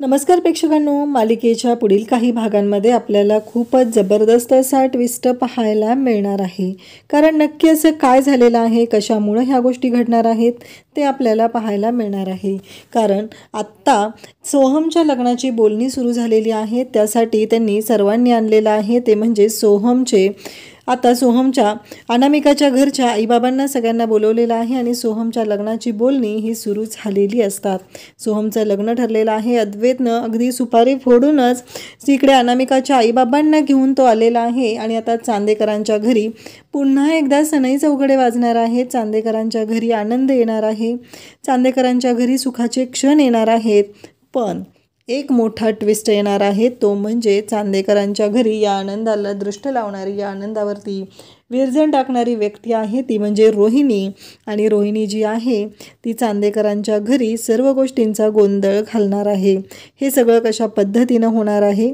नमस्कार प्रेक्षकांनो, मालिकेच्या पुढील काही भागांमध्ये आपल्याला खूपच जबरदस्त असा ट्विस्ट पाहायला मिळणार आहे. कारण नक्की असं काय झालेलं आहे, कशामुळे ह्या गोष्टी घडणार आहेत ते आपल्याला पाहायला मिळणार आहे. कारण आत्ता सोहमच्या लग्नाची बोलणी सुरू झालेली आहे. त्यासाठी त्यांनी सर्वांनी आणलेलं आहे ते म्हणजे सोहमच्या अनामिकाच्या घरच्या आईबाबांना सगळ्यांना बोलवलेलं आहे आणि सोहमच्या लग्नाची बोलणी ही सुरू झालेली असतात. सोहमचं लग्न ठरलेलं आहे. अद्वैतनं अगदी सुपारी फोडूनच तिकडे अनामिकाच्या आईबाबांना घेऊन तो आलेला आहे आणि आता चांदेकरांच्या घरी पुन्हा एकदा सनई चौघडे वाजणार आहेत. चांदेकरांच्या घरी आनंद येणार आहे. चांदेकरांच्या घरी सुखाचे क्षण येणार आहेत. पण एक मोठा ट्विस्ट येणार आहे, तो म्हणजे चांदेकरांच्या घरी या आनंदाला दृष्ट लावणारी, या आनंदावरती विरजण टाकणारी व्यक्ती आहे ती म्हणजे रोहिणी. आणि रोहिणी जी आहे ती चांदेकरांच्या घरी सर्व गोष्टींचा गोंधळ घालणार आहे. हे सगळं कशा पद्धतीनं होणार आहे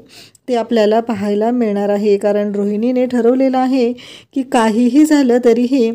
ते आपल्याला पाहायला मिळणार आहे. कारण रोहिणीने ठरवलेलं आहे की काहीही झालं तरीही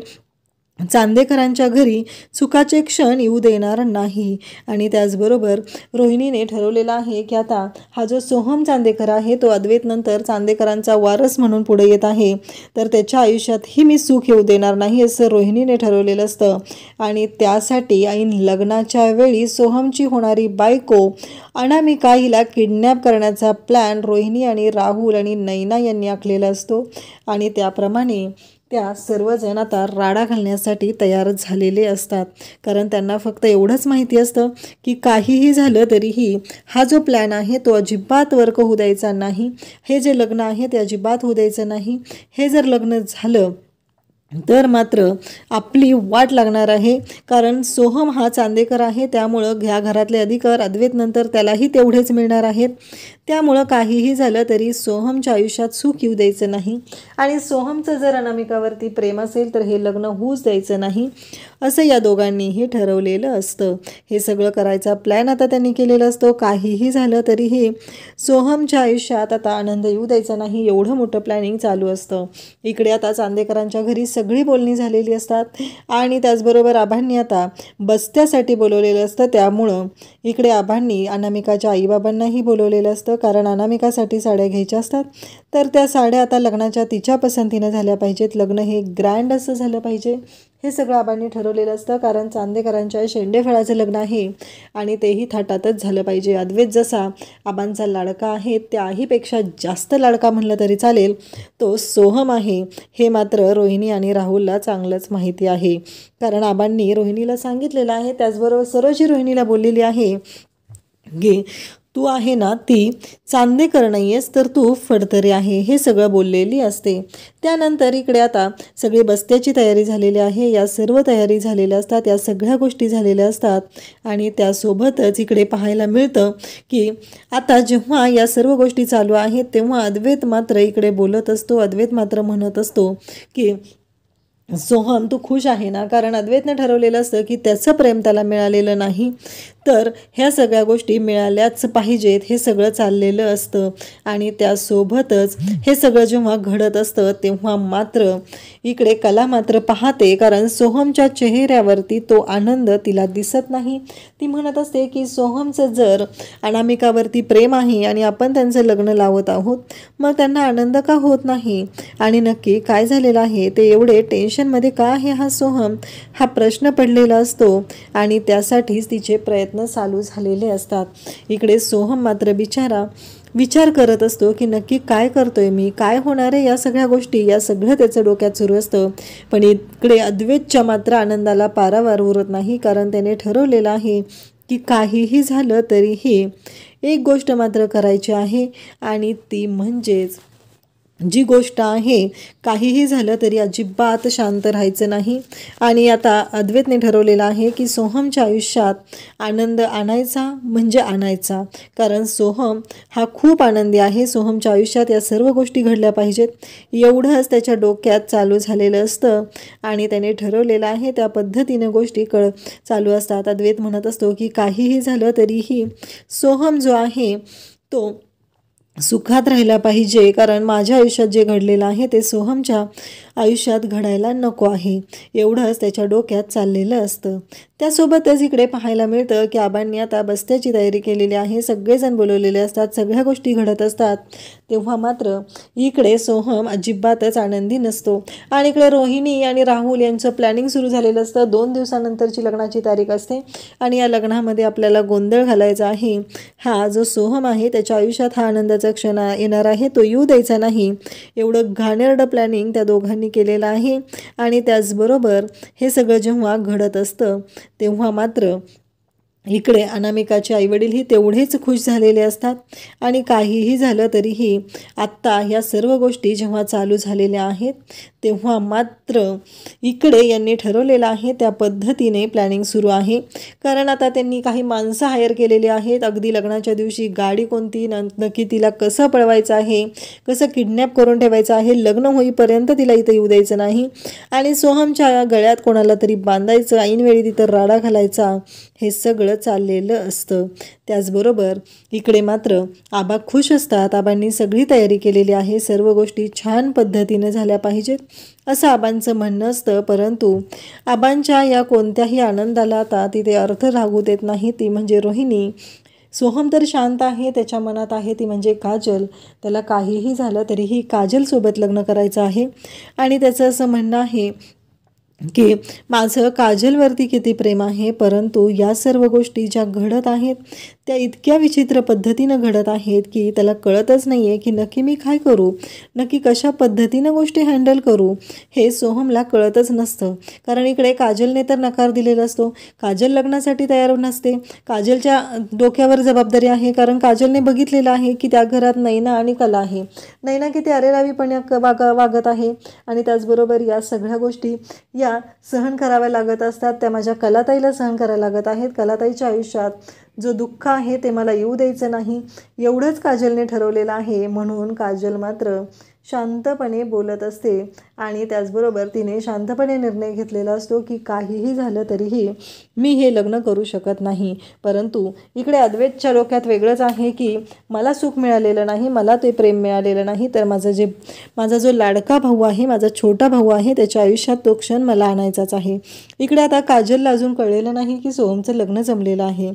चांदेकरांच्या घरी सुखाचे क्षण येऊ देणार नाही. आणि त्याचबरोबर रोहिणीने ठरवलेला आहे की आता हा जो सोहम चांदेकर आहे तो अद्वैतनंतर चांदेकरांचा वारस म्हणून पुढे येत आहे, तर त्याच्या आयुष्यातही मी सुख येऊ देणार नाही असं रोहिणीने ठरवलेलं असतं. आणि त्यासाठी ऐन लग्नाच्या वेळी सोहमची होणारी बायको अनामिका हिला किडनॅप करण्याचा प्लॅन रोहिणी आणि राहुल आणि नैना यांनी आखलेला असतो. आणि त्याप्रमाणे त्या सर्वजण आता राडा घालण्यासाठी तयार झालेले असतात. कारण त्यांना फक्त एवढंच माहिती असतं की काहीही झालं तरीही हा जो प्लॅन आहे तो अजिबात वर्क होऊ द्यायचा नाही. हे जे लग्न आहे ते अजिबात होऊ द्यायचं नाही. हे जर लग्न झालं तर मात्र आपली वाट लागणार आहे. कारण सोहम हा चांदेकर आहे, त्यामुळं ह्या घरातले अधिकार अद्वैतनंतर त्यालाही तेवढेच मिळणार आहेत. त्यामुळं काहीही झालं तरी सोहमच्या आयुष्यात सुख येऊ द्यायचं नाही. आणि सोहमचं जर अनामिकावरती प्रेम असेल तर हे लग्न होऊच द्यायचं नाही असं या दोघांनीही ठरवलेलं असतं. हे सगळं करायचा प्लॅन आता त्यांनी केलेला असतो. काहीही झालं तरीही सोहमच्या आयुष्यात आता आनंद येऊ द्यायचा नाही, एवढं मोठं प्लॅनिंग चालू असतं. इकडे आता चांदेकरांच्या घरी सगळी बोलणी झालेली असतात आणि त्याचबरोबर आबांनी आता बस्त्यासाठी बोलवलेलं असतं. त्यामुळं इकडे आबांनी अनामिकाच्या आईबाबांनाही बोलवलेलं असतं. कारण अनामिकासाठी साड्या घ्यायच्या असतात, तर त्या साड्या आता लग्नाच्या तिच्या पसंतीनं झाल्या पाहिजेत. लग्न हे ग्रँड असं झालं पाहिजे, हे सगळं आबांनी ठरवलेलं असतं. कारण चांदेकरांच्या शेंडेफळाचं लग्न आहे आणि तेही थाटातच झालं पाहिजे. अद्वैत जसा आबांचा लाडका आहे त्याहीपेक्षा जास्त लाडका म्हणलं तरी चालेल तो सोहम आहे, हे मात्र रोहिणी आणि राहुलला चांगलंच माहिती आहे. कारण आबांनी रोहिणीला सांगितलेलं आहे, त्याचबरोबर सरोजी रोहिणीला बोललेली आहे की तू आहे ना ती चांदेकर नाही आहेस तर तू फडतरे आहे, हे सगळं बोललेली असते. त्यानंतर इकडे आता सगळी बस्त्याची तयारी झालेली आहे. या सर्व तयारी झालेल्या असतात, या सगळ्या गोष्टी झालेल्या असतात. आणि त्यासोबतच इकडे पाहायला मिळतं की आता जेव्हा या सर्व गोष्टी चालू आहेत तेव्हा अद्वैत मात्र इकडे बोलत असतो. अद्वैत मात्र म्हणत असतो की सोहम तू खुश आहे ना. कारण अद्वैतनं ठरवलेलं असतं की त्याचं प्रेम त्याला मिळालेलं नाही, तर ह्या सगळ्या गोष्टी मिळाल्याच पाहिजेत, हे सगळं चाललेलं असतं. आणि त्यासोबतच हे सगळं जेव्हा घडत असतं तेव्हा मात्र इकडे कला मात्र पाहते. कारण सोहमच्या चेहऱ्यावरती तो आनंद तिला दिसत नाही. ती म्हणत असते की सोहमचं जर अनामिकावरती प्रेम आहे आणि आपण त्यांचं लग्न लावत आहोत, मग त्यांना आनंद का होत नाही आणि नक्की काय झालेलं आहे, ते एवढे टेन्शनमध्ये का आहे हा सोहम, हा प्रश्न पडलेला असतो. आणि त्यासाठीच तिचे प्रयत्न चालू झालेले असतात. इकडे सोहम मात्र बिचारा विचार करत असतो की नक्की काय करतोय मी, काय होणार आहे या सगळ्या गोष्टी, या सगळं त्याचं डोक्यात सुरू असतं. पण इकडे अद्वैतच्या मात्र आनंदाला पारावार उरत नाही. कारण त्याने ठरवलेलं आहे की काहीही झालं तरीही एक गोष्ट मात्र करायची आहे आणि ती म्हणजेच जी गोष्ट आहे काहीही झालं तरी अजिबात शांत राहायचं नाही. आणि आता अद्वैतने ठरवलेलं आहे की सोहमच्या आयुष्यात आनंद आणायचा म्हणजे आणायचा. कारण सोहम हा खूप आनंदी आहे. सोहमच्या आयुष्यात या सर्व गोष्टी घडल्या पाहिजेत, एवढंच त्याच्या डोक्यात चालू झालेलं असतं. आणि त्याने ठरवलेलं आहे त्या पद्धतीने गोष्टी चालू असतात. अद्वैत म्हणत असतो की काहीही झालं तरीही सोहम जो आहे तो सुखात राहिला पाहिजे. कारण माझ्या आयुष्यात जे घडलेलं आहे ते सोहमच्या आयुष्यात घडायला नको आहे, एवढंच त्याच्या डोक्यात चाललेलं असतं. त्यासोबतच इकडे पाहायला मिळतं की आबांनी आता बस्त्याची तयारी केलेली आहे, सगळेजण बोलवलेले असतात, सगळ्या गोष्टी घडत असतात. तेव्हा मात्र इकडे सोहम अजिबातच आनंदी नसतो आणि इकडे रोहिणी आणि राहुल यांचं प्लॅनिंग सुरू झालेलं असतं. 2 दिवसानंतरची लग्नाची तारीख असते आणि या लग्नामध्ये आपल्याला गोंधळ घालायचा आहे. हा जो सोहम आहे त्याच्या आयुष्यात हा आनंदाचा क्षण येणार आहे, तो येऊ द्यायचा नाही, एवढं घाणेरडं प्लॅनिंग त्या दोघांनी केलेलं आहे. आणि त्याचबरोबर हे सगळं जेव्हा घडत असतं तेव्हा मात्र इकडे अनामिकाचे आईवडीलही तेवढेच खुश झालेले असतात. आणि काहीही झालं तरीही आत्ता या सर्व गोष्टी जेव्हा चालू झालेल्या आहेत तेव्हा मात्र इकडे यांनी ठरवलेलं आहे त्या पद्धतीने प्लॅनिंग सुरू आहे. कारण आता त्यांनी काही माणसं हायर केलेली आहेत. अगदी लग्नाच्या दिवशी गाडी कोणती, नक्की तिला कसं पळवायचं आहे, कसं किडनॅप करून ठेवायचं आहे, लग्न होईपर्यंत तिला इथं येऊ द्यायचं नाही आणि सोहमच्या गळ्यात कोणाला तरी बांधायचं, ऐनवेळी तिथं राडा घालायचा, हे सगळं चाललेलं असतं. त्याचबरोबर इकडे मात्र आबा खुश असतात. आबांनी सगळी तयारी केलेली आहे, सर्व गोष्टी छान पद्धतीने झाल्या पाहिजेत असं आबांचं म्हणणं असतं. परंतु आबांच्या या कोणत्याही आनंदाला आता तिथे अर्थ लागू देत नाही, ती म्हणजे रोहिणी. सोहम तर शांत आहे, त्याच्या मनात आहे ती म्हणजे काजल. त्याला काहीही झालं तरीही काजलसोबत लग्न करायचं आहे आणि त्याचं असं म्हणणं आहे की माझं काजलवरती किती प्रेम आहे, परंतु या सर्व गोष्टी ज्या घडत आहेत त्या इतक्या विचित्र पद्धतीनं घडत आहेत की त्याला कळतच नाही आहे की नक्की मी काय करू, नक्की कशा पद्धतीनं गोष्टी हँडल करू, हे सोहमला कळतच नसतं. कारण इकडे काजलने तर नकार दिलेला असतो, काजल लग्नासाठी तयार नसते, काजलच्या डोक्यावर जबाबदारी आहे. कारण काजलने बघितलेलं आहे की त्या घरात नैना आणि कला आहे, नैना किती अरेरावीपणे वागत आहे आणि त्याचबरोबर या सगळ्या गोष्टी या सहन कराव्या लागत असतात. त्या माझ्या कलाताईला सहन करायला लागत आहेत. कलाताईच्या आयुष्यात जो दुःख आहे ते मला येऊ द्यायचं नाही, एवढंच काजलने ठरवलेलं आहे. म्हणून काजल मात्र शांतपणे बोलत असते आणि त्याचबरोबर तिने शांतपणे निर्णय घेतलेला असतो की काहीही झालं तरीही मी हे लग्न करू शकत नाही. परंतु इकडे अद्वैतच्या डोक्यात वेगळंच आहे की मला सुख मिळालेलं नाही, मला ते प्रेम मिळालेलं नाही, तर माझा जो लाडका भाऊ आहे, माझा छोटा भाऊ आहे, त्याच्या आयुष्यात तो क्षण मला आणायचाच आहे. इकडे आता काजलला अजून कळलेलं नाही की सोहमचं लग्न जमलेलं आहे.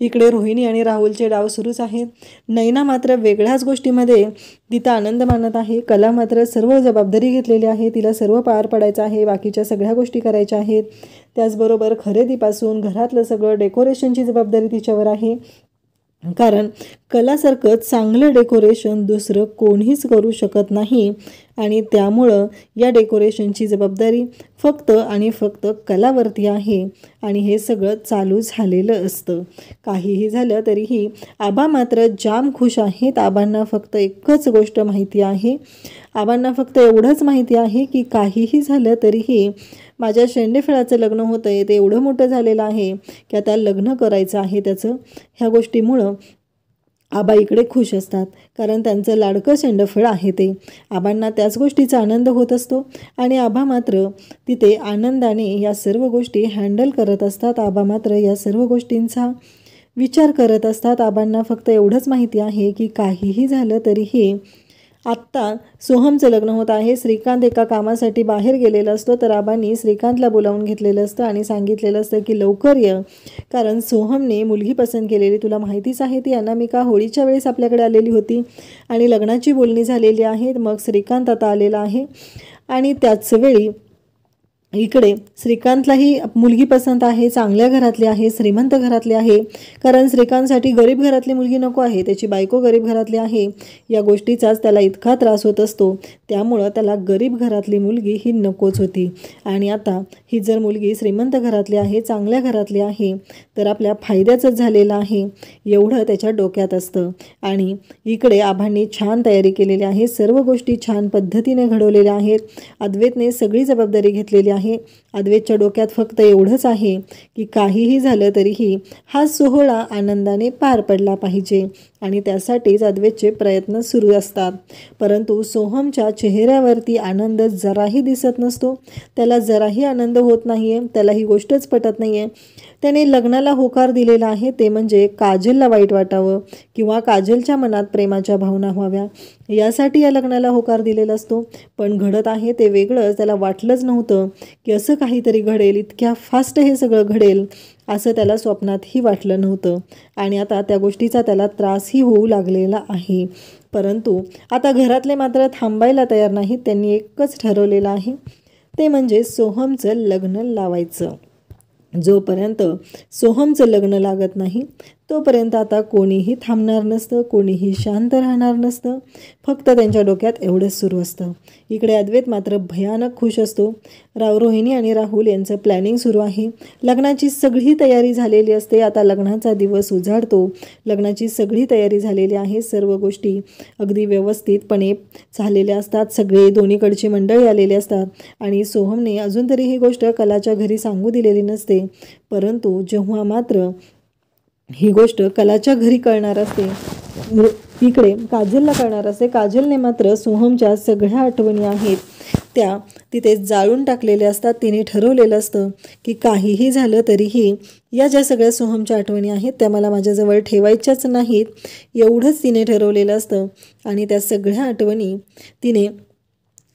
इकडे रोहिणी आणि राहुलचे डाव सुरूच आहेत. नैना मात्र वेगळ्याच गोष्टीमध्ये तिथं आनंद मानत आहे. कला मात्र सर्व जबाबदारी घेतलेली आहे, तिला सर्व पार पडायचं आहे, बाकीच्या सगळ्या गोष्टी करायच्या आहेत. त्याचबरोबर खरेदीपासून घरातलं सगळं डेकोरेशनची जबाबदारी तिच्यावर आहे. कारण कलासारखं चांगलं डेकोरेशन दुसरं कोणीच करू शकत नाही आणि त्यामुळं या डेकोरेशनची जबाबदारी फक्त आणि फक्त कलावरती आहे आणि हे सगळं चालू झालेलं असतं. काहीही झालं तरीही आबा मात्र जाम खुश आहेत. आबांना फक्त एकच गोष्ट माहिती आहे, आबांना फक्त एवढंच माहिती आहे की काहीही झालं तरीही माझ्या शेंडेफळाचं लग्न होतं आहे, ते एवढं मोठं झालेलं आहे की आता लग्न करायचं आहे त्याचं. ह्या गोष्टीमुळं आबा इकडे खुश असतात कारण त्यांचं लाडकं शेंडफळ आहे ते. आबांना त्याच गोष्टीचा आनंद होत असतो आणि आबा मात्र तिथे आनंदाने या सर्व गोष्टी हँडल करत असतात. आबा मात्र या सर्व गोष्टींचा विचार करत असतात. आबांना फक्त एवढंच माहिती आहे की काहीही झालं तरीही आत्ता सोहमचं लग्न होत आहे. श्रीकांत एका कामासाठी बाहेर गेलेला असतो, तर आबांनी श्रीकांतला बोलावून घेतलेलं असतं आणि सांगितलेलं असतं की लवकर ये, कारण सोहमने मुलगी पसंत केलेली, तुला माहितीच आहे ती अनामिका होळीच्या वेळेस आपल्याकडे आलेली होती आणि लग्नाची बोलणी झालेली आहे. मग श्रीकांत आता आलेला आहे आणि त्याच वेळी इकडे श्रीकांतलाही मुलगी पसंत आहे, चांगल्या घरातली आहे, श्रीमंत घरातली आहे. कारण श्रीकांतसाठी गरीब घरातली मुलगी नको आहे, त्याची बायको गरीब घरातली आहे. या गोष्टीचाच त्याला इतका त्रास होत असतो, त्यामुळं त्याला गरीब घरातली मुलगी ही नकोच होती. आणि आता ही जर मुलगी श्रीमंत घरातली आहे, चांगल्या घरातली आहे, तर आपल्या फायद्याचंच झालेलं आहे, एवढं त्याच्या डोक्यात असतं. आणि इकडे आबांनी छान तयारी केलेली आहे, सर्व गोष्टी छान पद्धतीने घडवलेल्या आहेत. अद्वैतने सगळी जबाबदारी घेतलेली आहे. अद्वैतच्या डोक्यात फक्त एवढंच आहे की काहीही झालं तरीही हा सोहळा आनंदाने पार पडला पाहिजे आणि त्यासाठीच अद्वैतचे प्रयत्न सुरू असतात. परंतु सोहमच्या चेहऱ्यावरती आनंद जराही दिसत नसतो, त्याला जराही आनंद होत नाही आहे, त्याला ही गोष्टच पटत नाही आहे. त्याने लग्नाला होकार दिलेला आहे ते म्हणजे काजलला वाईट वाटावं किंवा काजलच्या मनात प्रेमाच्या भावना व्हाव्या यासाठी या लग्नाला होकार दिलेला असतो. पण घडत आहे ते वेगळंच. त्याला वाटलंच नव्हतं की असं काहीतरी घडेल, इतक्या फास्ट हे सगळं घडेल असं त्याला स्वप्नातही वाटलं नव्हतं. आणि आता त्या गोष्टीचा त्याला त्रासही होऊ लागलेला आहे. परंतु आता घरातले मात्र थांबायला तयार नाहीत. त्यांनी एकच ठरवलेलं आहे ते म्हणजे सोहमचं लग्न लावायचं. जोपर्यंत सोहमचं लग्न लागत नाही तोपर्यंत आता कोणीही थांबणार नसतं, कोणीही शांत राहणार नसतं. फक्त त्यांच्या डोक्यात एवढंच सुरू असतं. इकडे अद्वैत मात्र भयानक खुश असतो. रोहिणी आणि राहुल यांचं प्लॅनिंग सुरू आहे. लग्नाची सगळी तयारी झालेली असते. आता लग्नाचा दिवस उजाडतो. लग्नाची सगळी तयारी झालेली आहे. सर्व गोष्टी अगदी व्यवस्थितपणे झालेल्या असतात. सगळे दोन्हीकडची मंडळी आलेली असतात आणि सोहमने अजून तरी ही गोष्ट कलाच्या घरी सांगू दिलेली नसते. परंतु जेव्हा मात्र ही गोष्ट कलाच्या घरी कळणार असते, इकडे काजलला कळणार असते. काजलने मात्र सोहमच्या सगळ्या आठवणी आहेत त्या तिथे जाळून टाकलेल्या असतात. तिने ठरवलेलं असतं की काहीही झालं तरीही या ज्या सगळ्या सोहमच्या आठवणी आहेत त्या मला माझ्याजवळ ठेवायच्याच नाहीत, एवढंच तिने ठरवलेलं असतं. आणि त्या सगळ्या आठवणी तिने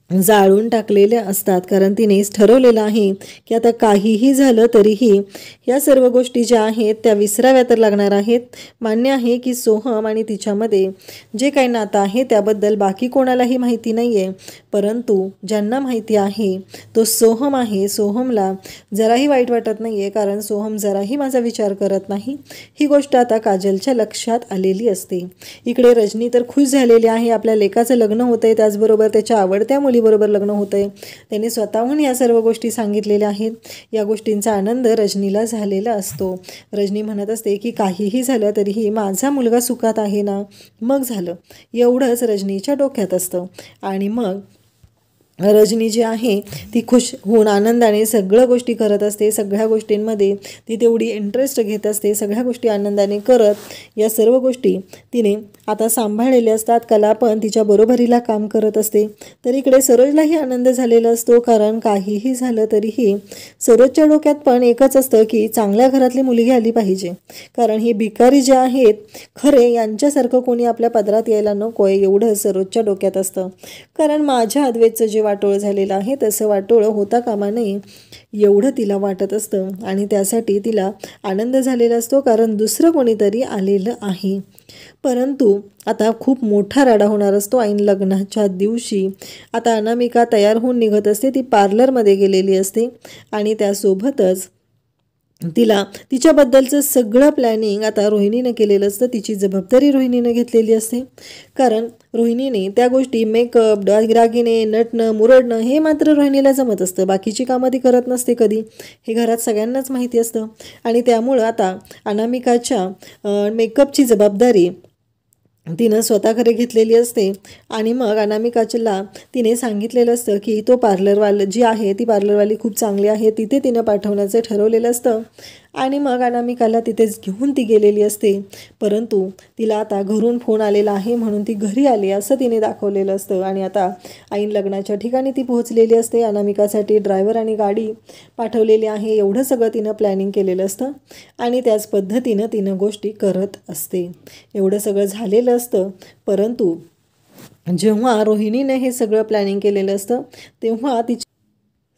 जाळून टाकलेल्या असतात. कारण तिनेच ठरवलेलं आहे की आता काहीही झालं तरीही या सर्व गोष्टी ज्या आहेत त्या विसराव्या तर लागणार आहेत. मान्य आहे की सोहम आणि तिच्यामध्ये जे काही नातं आहे त्याबद्दल बाकी कोणालाही माहिती नाही आहे, परंतु ज्यांना माहिती आहे तो सोहम आहे. सोहमला जराही वाईट वाटत नाही आहे, कारण सोहम जराही माझा विचार करत नाही. ही गोष्ट आता काजलच्या लक्षात आलेली असते. इकडे रजनी तर खुश झालेली आहे. आपल्या लेकाचं लग्न होतं आहे, त्याचबरोबर त्याच्या आवडत्या मुलीबरोबर लग्न होतं आहे. त्यांनी स्वतःहून या सर्व गोष्टी सांगितलेल्या आहेत. या गोष्टींचा आनंद रजनीला झालेला असतो. रजनी म्हणत असते की काहीही झालं तरीही माझा मुलगा सुखात आहे ना, मग झालं, एवढंच रजनीच्या डोक्यात असतं. आणि मग रजनी जी आहे ती खुश होऊन आनंदाने सगळ्या गोष्टी करत असते. सगळ्या गोष्टींमध्ये ती तेवढी इंटरेस्ट घेत असते. सगळ्या गोष्टी आनंदाने करत या सर्व गोष्टी तिने आता सांभाळलेल्या असतात. कला पण तिच्या बरोबरीला काम करत असते. तर इकडे सरोजलाही आनंद झालेला असतो, कारण काहीही झालं तरीही सरोजच्या डोक्यात पण एकच असतं की चांगल्या घरातली मुलगी आली पाहिजे. कारण ही भिकारी जे आहेत खरे यांच्यासारखं कोणी आपल्या पदरात यायला नको आहे, एवढं सरोजच्या डोक्यात असतं. कारण माझ्या अद्वैतचं जे वाटोळं झालेलं आहे तसं वाटोळं होता कामा नये एवढं तिला वाटत असतं. आणि त्यासाठी तिला आनंद झालेला असतो, कारण दुसरं कोणीतरी आलेलं आहे. परंतु आता खूप मोठा राडा होणार असतो ऐन लग्नाच्या दिवशी. आता अनामिका तयार होऊन निघत असते. ती पार्लरमध्ये गेलेली असते आणि त्यासोबतच तिला तिच्याबद्दलचं सगळं प्लॅनिंग आता रोहिणीनं केलेलं असतं. तिची जबाबदारी रोहिणीनं घेतलेली असते. कारण रोहिणीने त्या गोष्टी मेकअप, दागिने, नटणं, मुरडणं हे मात्र रोहिणीला जमत असतं. बाकीची कामं ती करत नसते कधी, हे घरात सगळ्यांनाच माहिती असतं. आणि त्यामुळं आता अनामिकाच्या मेकअपची जबाबदारी तिनं स्वतःकडे घेतलेली असते. आणि मग अनामिकाला तिने सांगितलेलं असतं की तो पार्लरवाली जी आहे ती पार्लरवाली खूप चांगली आहे, तिथे तिनं पाठवण्याचं ठरवलेलं असतं. आणि मग अनामिकाला तिथेच घेऊन ती गेलेली असते. परंतु तिला आता घरून फोन आलेला आहे म्हणून ती घरी आली असं तिने दाखवलेलं असतं. आणि आता ऐन लग्नाच्या ठिकाणी ती पोहोचलेली असते. अनामिकासाठी ड्रायव्हर आणि गाडी पाठवलेली आहे. एवढं सगळं तिनं प्लॅनिंग केलेलं असतं आणि त्याच पद्धतीनं तिनं गोष्टी करत असते. एवढं सगळं झालेलं असतं. परंतु जेव्हा रोहिणीने हे सगळं प्लॅनिंग केलेलं असतं तेव्हा तिची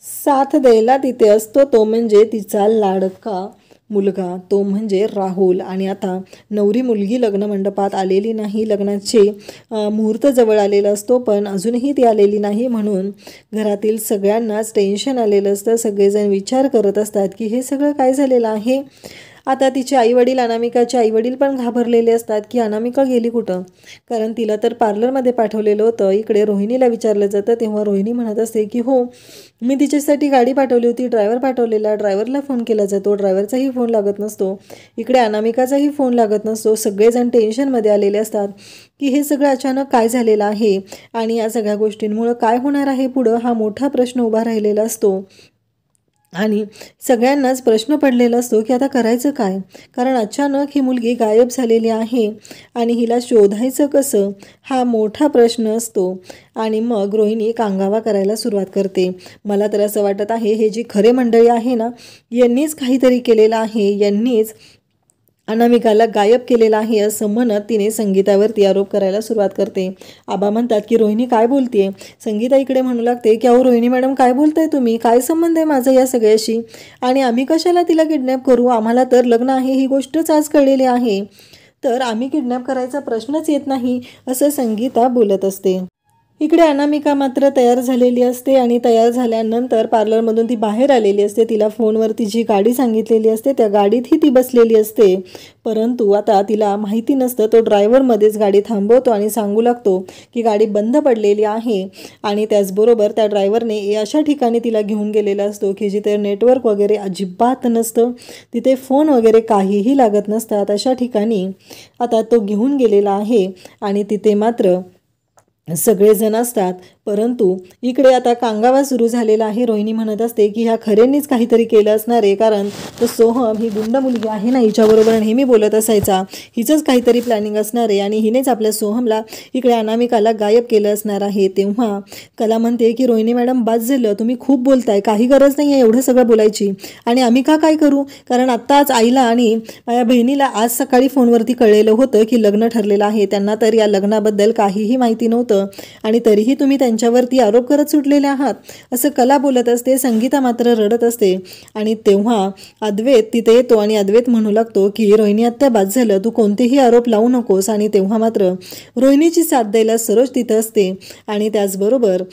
साथ द्यायला तिथे असतो तो म्हणजे तिचा लाडका मुलगा, तो म्हणजे राहुल. आणि आता नवरी मुलगी लग्न मंडपात आलेली नाही. लग्नाचे मुहूर्त जवळ आलेला असतो, पण अजूनही ती आलेली नाही. म्हणून घरातील सगळ्यांनाच टेन्शन आलेलं असतं. सगळेजण विचार करत असतात की हे सगळं काय झालेलं आहे. आता तिचे आईवडील, अनामिकाचे आईवडील पण घाबरलेले असतात की अनामिका गेली कुठं, कारण तिला तर पार्लरमध्ये पाठवलेलं होतं. इकडे रोहिणीला विचारलं जातं तेव्हा रोहिणी म्हणत असते की हो, मी तिच्यासाठी गाडी पाठवली होती, ड्रायव्हर पाठवलेला, ड्रायव्हरला फोन केला जातो, ड्रायव्हरचाही फोन लागत नसतो. इकडे अनामिकाचाही फोन लागत नसतो. सगळेजण टेन्शनमध्ये आलेले असतात की हे सगळं अचानक काय झालेलं आहे आणि या सगळ्या गोष्टींमुळं काय होणार आहे पुढं, हा मोठा प्रश्न उभा राहिलेला असतो. आणि सगळ्यांनाच प्रश्न पडलेला असतो की आता करायचं काय, कारण अचानक ही मुलगी गायब झालेली आहे आणि हिला शोधायचं कसं हा मोठा प्रश्न असतो. आणि मग रोहिणी कांगावा करायला सुरुवात करते. मला तर असं वाटत आहे हे जी खरे मंडळी आहे ना, यांनीच काहीतरी केलेलं आहे, यांनीच अनामिकाला गायब केलेला आहे असं म्हणत तिने संगीतावरती आरोप करायला सुरुवात करते. आबा म्हणतात की रोहिणी काय बोलतेय. संगीता इकडे म्हणू लागते की अहो रोहिणी मॅडम काय बोलताय तुम्ही, काय संबंध आहे माझा या सगळ्याशी, आणि आम्ही कशाला तिला किडनॅप करू, आम्हाला तर लग्न आहे ही गोष्टच आज कळलेली आहे, तर आम्ही किडनॅप करायचा प्रश्नच येत नाही असं संगीता बोलत असते. इकडे अनामिका मात्र तयार झालेली असते आणि तयार झाल्यानंतर पार्लरमधून ती बाहेर आलेली असते. तिला फोनवरती जी गाडी सांगितलेली असते त्या गाडीतही ती बसलेली असते, परंतु आता तिला माहिती नसतं तो ड्रायव्हर मध्येच गाडी थांबवतो आणि सांगू लागतो की गाडी बंद पडलेली आहे. आणि त्याचबरोबर त्या ड्रायव्हरने अशा ठिकाणी तिला घेऊन गेलेला असतो की जिथे नेटवर्क वगैरे अजिबात नसतं, तिथे फोन वगैरे काहीही लागत नसतात, अशा ठिकाणी आता तो घेऊन गेलेला आहे. आणि तिथे मात्र सगळेजण असतात, परंतु इकडे आता कांगावा सुरू झालेला आहे. रोहिणी म्हणत असते की ह्या खऱ्यांनीच काहीतरी केलं असणार आहे, कारण तो सोहम ही गुंड मुलगी आहे ना, हिच्याबरोबर नेहमी बोलत असायचा, हिचंच काहीतरी प्लॅनिंग असणार आहे आणि हिनेच आपल्या सोहमला इकडे अनामिकाला गायब केलं असणार आहे. तेव्हा कला म्हणते की रोहिणी मॅडम बास झालं, तुम्ही खूप बोलताय, काही गरज नाही आहे एवढं सगळं बोलायची, आणि आम्ही काय करू, कारण आत्ताच आईला आणि माझ्या बहिणीला आज सकाळी फोनवरती कळलेलं होतं की लग्न ठरलेलं आहे, त्यांना तर या लग्नाबद्दल काहीही माहिती नव्हतं आणि तरीही तुम्ही त्यांच्यावरती आरोप करत सुटलेले आहात असं कला बोलत असते. संगीता मात्र रडत असते. आणि तेव्हा अद्वैत तिथे येतो आणि अद्वैत म्हणू लागतो की रोहिणी आत्या बाद झालं, तू कोणतेही आरोप लावू नकोस. आणि तेव्हा मात्र रोहिणीची साथ द्यायला सरोज तिथं असते. आणि त्याचबरोबर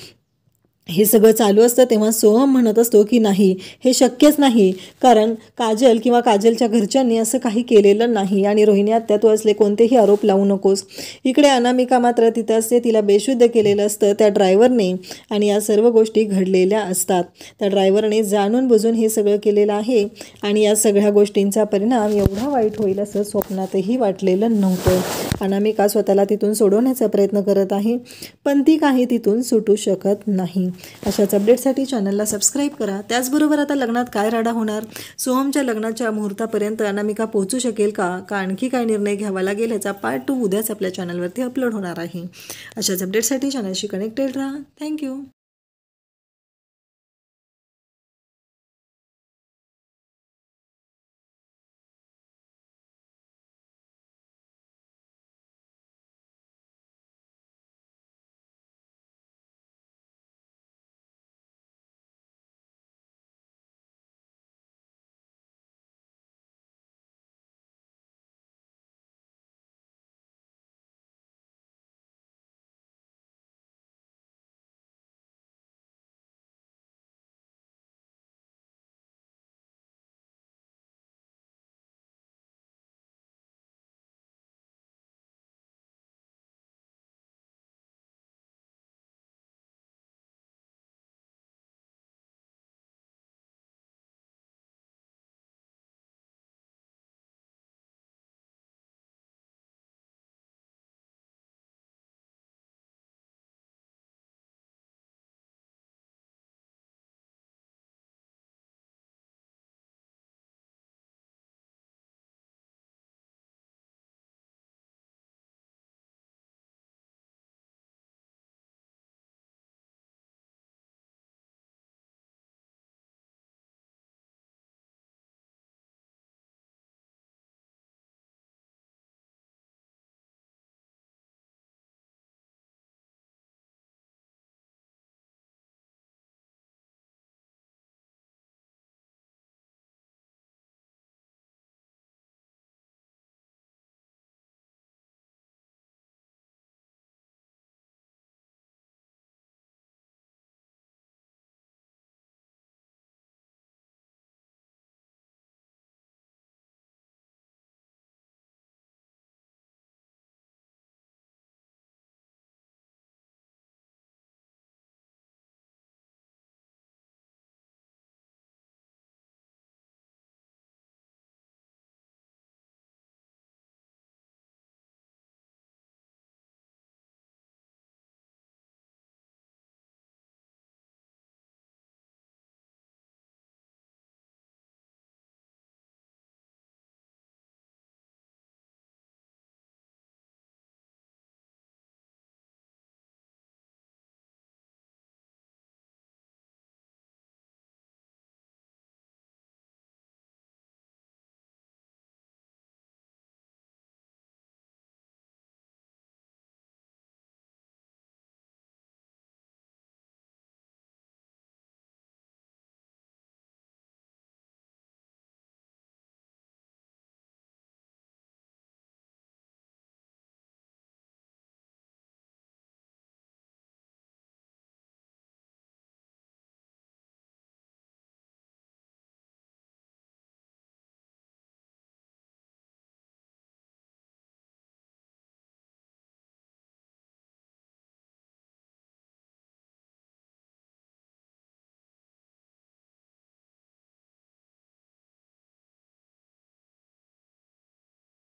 हे सगळं चालू असतं तेव्हा सोहम म्हणत असतो की नाही, हे शक्यच नाही, कारण काजल किंवा काजलच्या घरच्यांनी असं काही केलेलं नाही आणि रोहिणी आत्या तू असले कोणतेही आरोप लावू नकोस. इकडे अनामिका मात्र तिथं असते, तिला बेशुद्ध केलेलं असतं त्या ड्रायव्हरने आणि या सर्व गोष्टी घडलेल्या असतात. त्या ड्रायव्हरने जाणून बुजून हे सगळं केलेलं आहे आणि या सगळ्या गोष्टींचा परिणाम एवढा वाईट होईल असं स्वप्नातही वाटलेलं नव्हतं. अनामिका स्वतःला तिथून सोडवण्याचा प्रयत्न करत आहे, पण ती काही तिथून सुटू शकत नाही. अशाच अपडेटसाठी चॅनलला सबस्क्राईब करा. त्याचबरोबर आता लग्नात काय राडा होणार, सोहमच्या लग्नाच्या मुहूर्तापर्यंत अनामिका पोहोचू शकेल का आणखी काय निर्णय घ्यावा लागेल, याचा पार्ट 2 उद्याच आपल्या चॅनलवरती अपलोड होणार आहे. अशाच अपडेटसाठी चॅनलशी कनेक्टेड राहा. थँक्यू.